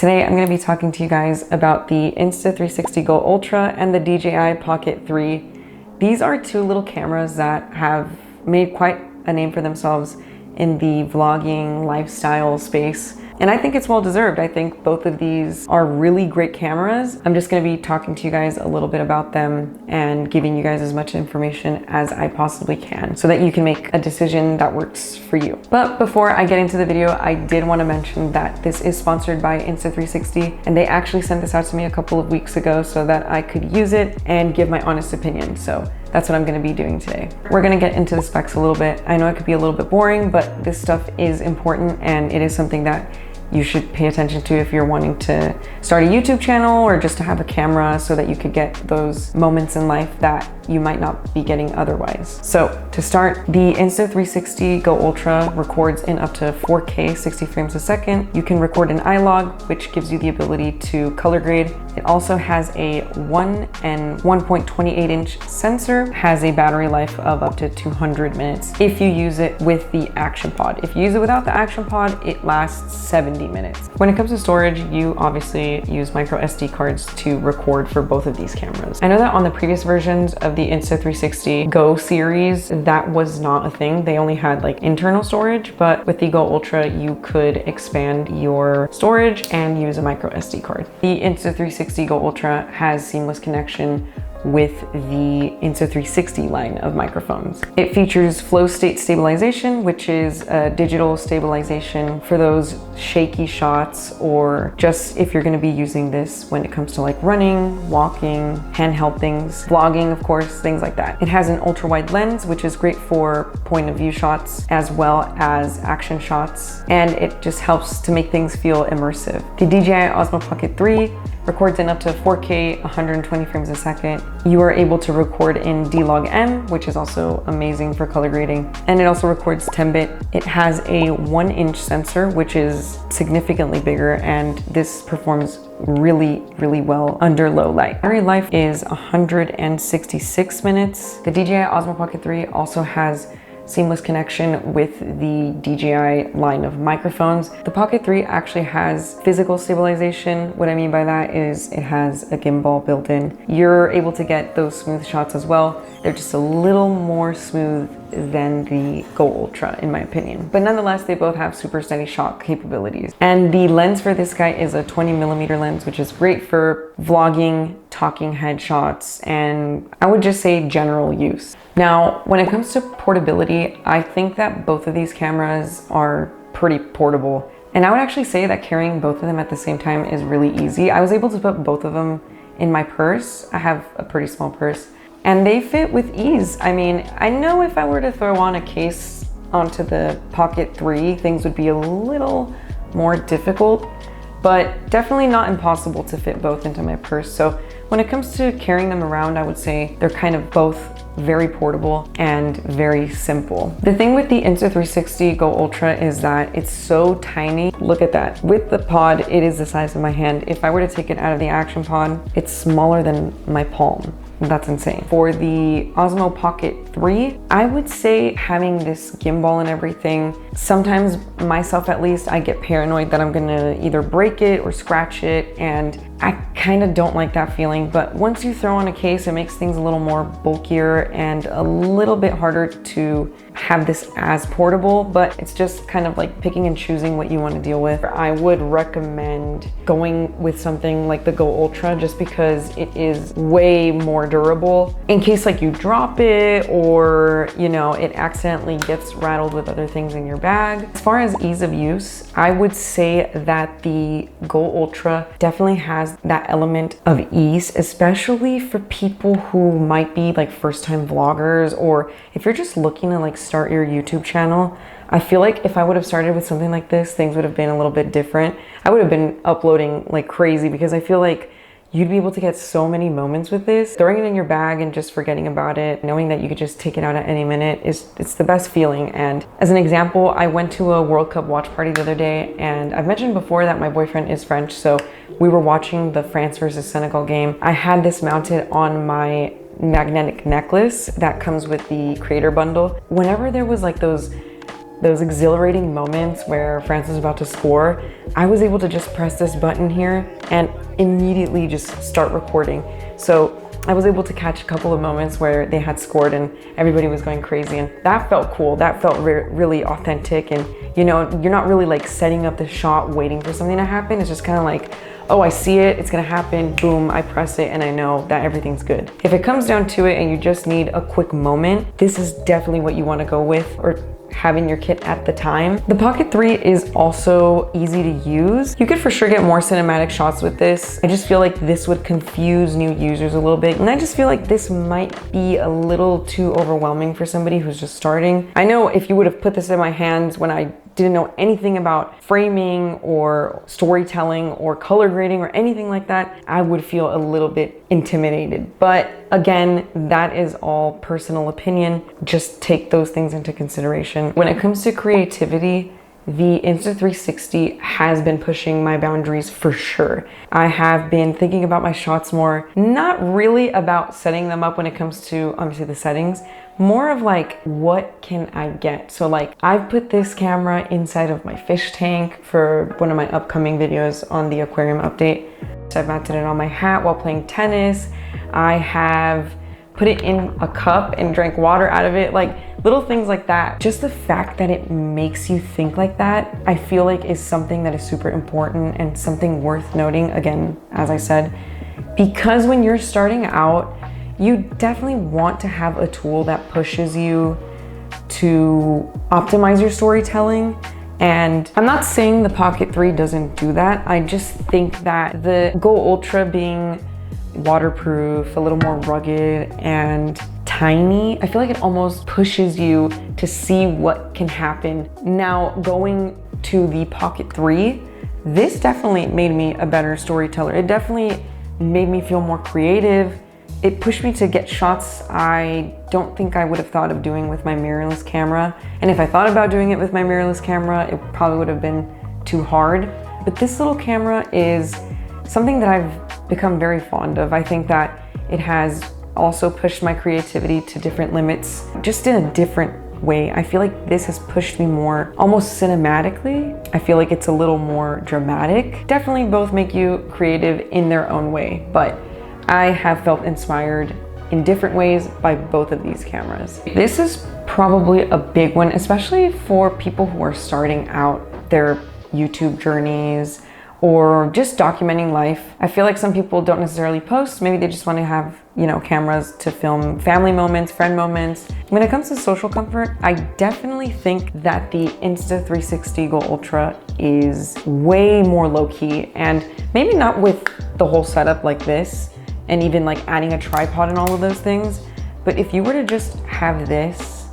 Today I'm going to be talking to you guys about the Insta360 GO Ultra and the DJI Pocket 3. These are two little cameras that have made quite a name for themselves in the vlogging lifestyle space. And I think it's well deserved. I think both of these are really great cameras. I'm just going to be talking to you guys a little bit about them and giving you guys as much information as I possibly can so that you can make a decision that works for you. But before I get into the video, I did want to mention that this is sponsored by Insta360, and they actually sent this out to me a couple of weeks ago so that I could use it and give my honest opinion. So that's what I'm going to be doing today. We're going to get into the specs a little bit. I know it could be a little bit boring, but this stuff is important and it is something that you should pay attention to if you're wanting to start a YouTube channel or just to have a camera so that you could get those moments in life that you might not be getting otherwise. So to start, the Insta360 GO Ultra records in up to 4K 60 frames a second. You can record in iLog, which gives you the ability to color grade. It also has a 1 and 1.28 inch sensor, has a battery life of up to 200 minutes if you use it with the Action Pod. If you use it without the Action Pod, it lasts 70 minutes. When it comes to storage, you obviously use micro SD cards to record for both of these cameras. I know that on the previous versions of the Insta360 GO series, that was not a thing. They only had like internal storage, but with the GO Ultra, you could expand your storage and use a micro SD card. The Insta360 GO Ultra has seamless connection with the Insta360 line of microphones. It features flow state stabilization, which is a digital stabilization for those shaky shots, or just if you're going to be using this when it comes to like running, walking, handheld things, vlogging, of course, things like that. It has an ultra wide lens, which is great for point of view shots as well as action shots, and it just helps to make things feel immersive. The DJI Osmo Pocket 3 records in up to 4K 120 frames a second. You are able to record in D-Log-M, which is also amazing for color grading. And it also records 10-bit. It has a 1-inch sensor, which is significantly bigger, and this performs really well under low light. Battery life is 166 minutes. The DJI Osmo Pocket 3 also has seamless connection with the DJI line of microphones. The Pocket 3 actually has physical stabilization. What I mean by that is it has a gimbal built in. You're able to get those smooth shots as well. They're just a little more smooth than the GO Ultra, in my opinion. But nonetheless, they both have super steady shot capabilities. And the lens for this guy is a 20mm lens, which is great for vlogging, talking head shots, and I would just say general use. Now, when it comes to portability, I think that both of these cameras are pretty portable. And I would actually say that carrying both of them at the same time is really easy. I was able to put both of them in my purse. I have a pretty small purse, and they fit with ease. I mean, I know if I were to throw on a case onto the Pocket 3, things would be a little more difficult, but definitely not impossible to fit both into my purse. So when it comes to carrying them around, I would say they're kind of both very portable and very simple. The thing with the Insta360 GO Ultra is that it's so tiny. Look at that. With the pod, it is the size of my hand. If I were to take it out of the Action Pod, it's smaller than my palm. That's insane. For the Osmo Pocket 3, I would say having this gimbal and everything, sometimes myself at least, I get paranoid that I'm gonna either break it or scratch it, and I kind of don't like that feeling. But once you throw on a case, it makes things a little more bulkier and a little bit harder to have this as portable, but it's just kind of like picking and choosing what you want to deal with. I would recommend going with something like the GO Ultra just because it is way more durable in case like you drop it or, you know, it accidentally gets rattled with other things in your bag. As far as ease of use, I would say that the GO Ultra definitely has that element of ease, especially for people who might be like first-time vloggers, or if you're just looking to like start your YouTube channel. I feel like if I would have started with something like this, things would have been a little bit different. I would have been uploading like crazy because I feel like you'd be able to get so many moments with this. Throwing it in your bag and just forgetting about it, knowing that you could just take it out at any minute, it's the best feeling. And as an example, I went to a World Cup watch party the other day, and I've mentioned before that my boyfriend is French, so we were watching the France versus Senegal game. I had this mounted on my magnetic necklace that comes with the creator bundle. Whenever there was like those those exhilarating moments where France was about to score, I was able to just press this button here and immediately just start recording. So I was able to catch a couple of moments where they had scored and everybody was going crazy, and that felt cool. That felt really authentic, and you know, you're not really like setting up the shot waiting for something to happen. It's just kind of like, oh, I see it, it's gonna happen, boom, I press it, and I know that everything's good. If it comes down to it and you just need a quick moment, this is definitely what you wanna go with, or have in your kit at the time. The Pocket 3 is also easy to use. You could for sure get more cinematic shots with this. I just feel like this would confuse new users a little bit. And I just feel like this might be a little too overwhelming for somebody who's just starting. I know if you would have put this in my hands when I didn't know anything about framing or storytelling or color grading or anything like that, I would feel a little bit intimidated. But again, that is all personal opinion. Just take those things into consideration. When it comes to creativity, the Insta360 has been pushing my boundaries for sure. I have been thinking about my shots more, not really about setting them up when it comes to obviously the settings, more of like, what can I get? So like, I've put this camera inside of my fish tank for one of my upcoming videos on the aquarium update. So I've mounted it on my hat while playing tennis. I have put it in a cup and drank water out of it, like little things like that. Just the fact that it makes you think like that, I feel like is something that is super important and something worth noting, again, as I said, because when you're starting out, you definitely want to have a tool that pushes you to optimize your storytelling. And I'm not saying the Pocket 3 doesn't do that. I just think that the Go Ultra being waterproof, a little more rugged and tiny, I feel like it almost pushes you to see what can happen. Now, going to the Pocket 3, this definitely made me a better storyteller. It definitely made me feel more creative. It pushed me to get shots I don't think I would have thought of doing with my mirrorless camera. And if I thought about doing it with my mirrorless camera, it probably would have been too hard. But this little camera is something that I've become very fond of. I think that it has also pushed my creativity to different limits, just in a different way. I feel like this has pushed me more almost cinematically. I feel like it's a little more dramatic. Definitely both make you creative in their own way, but I have felt inspired in different ways by both of these cameras. This is probably a big one, especially for people who are starting out their YouTube journeys or just documenting life. I feel like some people don't necessarily post. Maybe they just want to have, you know, cameras to film family moments, friend moments. When it comes to social comfort, I definitely think that the Insta360 GO Ultra is way more low-key, and maybe not with the whole setup like this, and even like adding a tripod and all of those things. But if you were to just have this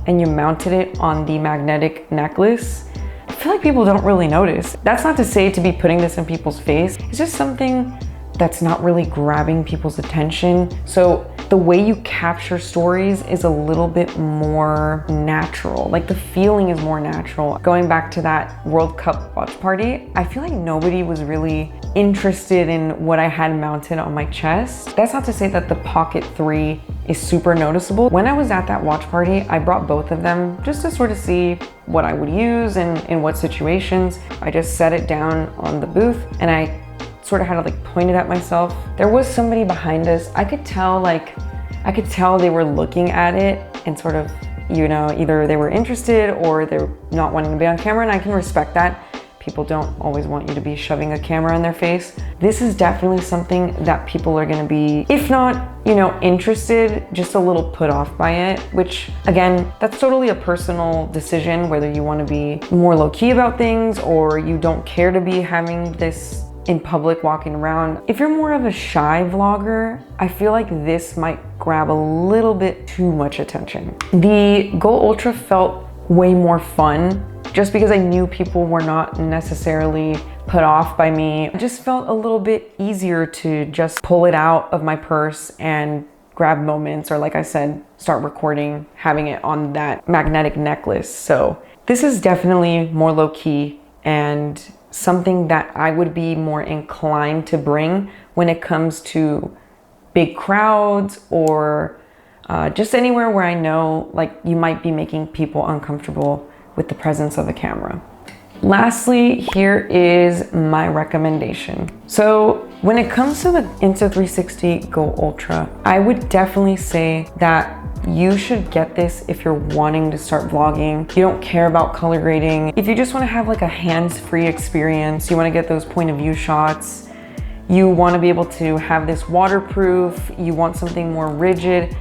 and you mounted it on the magnetic necklace, I feel like people don't really notice. That's not to say to be putting this in people's face. It's just something that's not really grabbing people's attention. So the way you capture stories is a little bit more natural. Like the feeling is more natural. Going back to that World Cup watch party, I feel like nobody was really interested in what I had mounted on my chest. That's not to say that the Pocket 3 is super noticeable. When I was at that watch party, I brought both of them just to sort of see what I would use and in what situations. I just set it down on the booth and I sort of had to like point it at myself. There was somebody behind us. I could tell they were looking at it and sort of, you know, either they were interested or they're not wanting to be on camera, and I can respect that. People don't always want you to be shoving a camera in their face. This is definitely something that people are gonna be, if not, you know, interested, just a little put off by it, which again, that's totally a personal decision, whether you wanna be more low-key about things or you don't care to be having this in public walking around. If you're more of a shy vlogger, I feel like this might grab a little bit too much attention. The Go Ultra felt way more fun just because I knew people were not necessarily put off by me. It just felt a little bit easier to just pull it out of my purse and grab moments, or like I said, start recording, having it on that magnetic necklace. So this is definitely more low-key and something that I would be more inclined to bring when it comes to big crowds or just anywhere where I know like you might be making people uncomfortable. with the presence of a camera. Lastly, here is my recommendation. So when it comes to the Insta360 GO Ultra, I would definitely say that you should get this if you're wanting to start vlogging. You don't care about color grading. If you just want to have like a hands-free experience, you want to get those point of view shots, you want to be able to have this waterproof, you want something more rigid,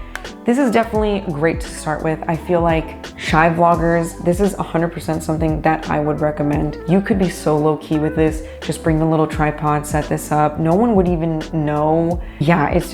this is definitely great to start with. I feel like shy vloggers, this is 100% something that I would recommend. You could be so low key with this. Just bring the little tripod, set this up. No one would even know. Yeah, it's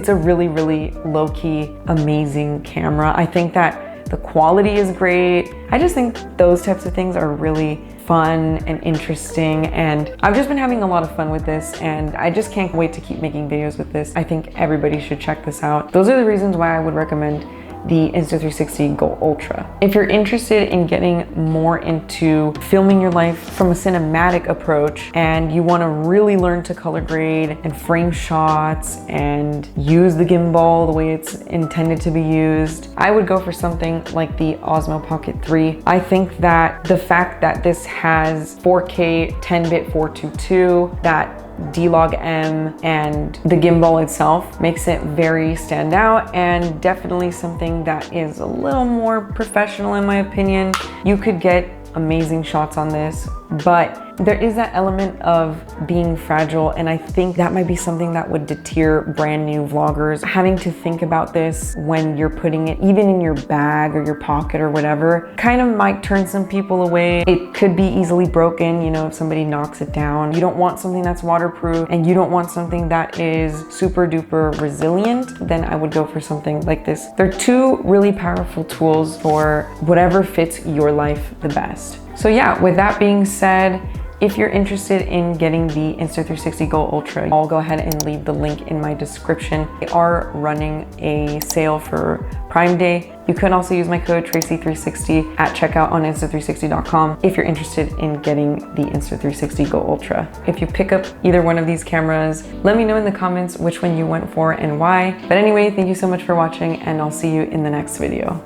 a really, really low key, amazing camera. I think that the quality is great. I just think those types of things are really fun and interesting, and I've just been having a lot of fun with this, and I just can't wait to keep making videos with this. I think everybody should check this out. Those are the reasons why I would recommend the Insta360 GO Ultra. If you're interested in getting more into filming your life from a cinematic approach and you want to really learn to color grade and frame shots and use the gimbal the way it's intended to be used, I would go for something like the Osmo Pocket 3. I think that the fact that this has 4K 10-bit 422, that D-Log-M, and the gimbal itself makes it very stand out, and definitely something that is a little more professional in my opinion. You could get amazing shots on this, but there is that element of being fragile, and I think that might be something that would deter brand new vloggers. Having to think about this when you're putting it even in your bag or your pocket or whatever kind of might turn some people away. It could be easily broken, you know, if somebody knocks it down. You don't want something that's waterproof, and you don't want something that is super duper resilient. Then I would go for something like this. They're two really powerful tools for whatever fits your life the best. So yeah, with that being said, if you're interested in getting the Insta360 GO Ultra, I'll go ahead and leave the link in my description. They are running a sale for Prime Day. You can also use my code Tracy360 at checkout on Insta360.com if you're interested in getting the Insta360 GO Ultra. If you pick up either one of these cameras, let me know in the comments which one you went for and why. But anyway, thank you so much for watching, and I'll see you in the next video.